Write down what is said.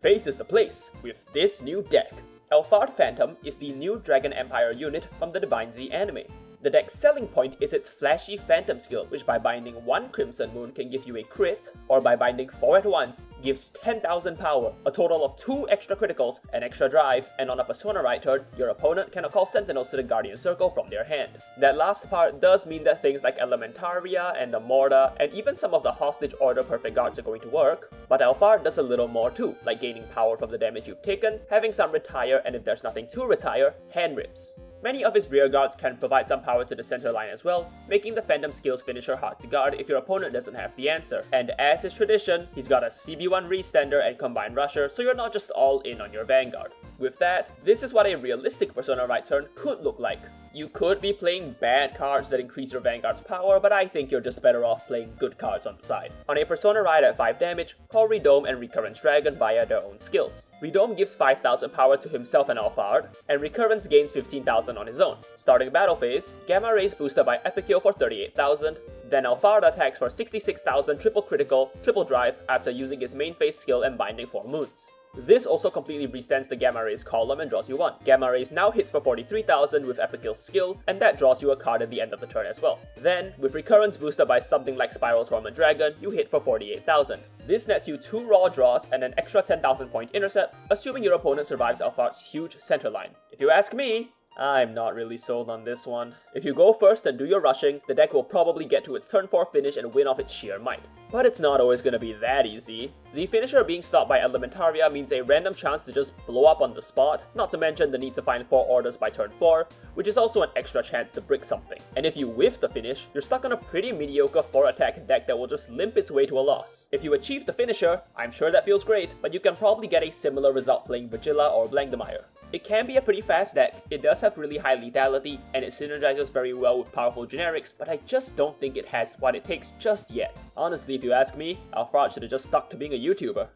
faces the place with this new deck. Alphard Fantôme is the new Dragon Empire unit from the Divine Z anime. The deck's selling point is its flashy Phantom skill, which by binding 1 Crimson Moon can give you a crit, or by binding 4 at once, gives 10,000 power, a total of 2 extra criticals, an extra drive, and on a Persona right turn, your opponent can call Sentinels to the Guardian Circle from their hand. That last part does mean that things like Elementaria and the Morta, and even some of the Hostage Order Perfect Guards are going to work, but Alphard does a little more too, like gaining power from the damage you've taken, having some retire, and if there's nothing to retire, hand rips. Many of his rear guards can provide some power to the center line as well, making the Phantom skill's finisher hard to guard if your opponent doesn't have the answer. And as is tradition, he's got a CB1 Restander and Combined Rusher, so you're not just all in on your Vanguard. With that, this is what a realistic Persona right turn could look like. You could be playing bad cards that increase your Vanguard's power, but I think you're just better off playing good cards on the side. On a Persona ride at 5 damage, call Redome and Recurrence Dragon via their own skills. Redome gives 5,000 power to himself and Alphard, and Recurrence gains 15,000 on his own. Starting battle phase, Gamma Ray's boosted by Epic Heal for 38,000, then Alphard attacks for 66,000 triple critical, triple drive after using his main phase skill and binding 4 moons. This also completely restands the Gamma Ray's column and draws you 1. Gamma Rays now hits for 43,000 with Epic Heal's skill, and that draws you a card at the end of the turn as well. Then, with Recurrence boosted by something like Spiral Torment Dragon, you hit for 48,000. This nets you 2 raw draws and an extra 10,000 point intercept, assuming your opponent survives Alphard's huge center line. If you ask me, I'm not really sold on this one. If you go first and do your rushing, the deck will probably get to its turn 4 finish and win off its sheer might. But it's not always gonna be that easy. The finisher being stopped by Elementaria means a random chance to just blow up on the spot, not to mention the need to find 4 orders by turn 4, which is also an extra chance to brick something. And if you whiff the finish, you're stuck on a pretty mediocre 4 attack deck that will just limp its way to a loss. If you achieve the finisher, I'm sure that feels great, but you can probably get a similar result playing Vigilla or Blangdmire. It can be a pretty fast deck, it does have really high lethality, and it synergizes very well with powerful generics, but I just don't think it has what it takes just yet. Honestly, if you ask me, Alphard should have just stuck to being a YouTuber.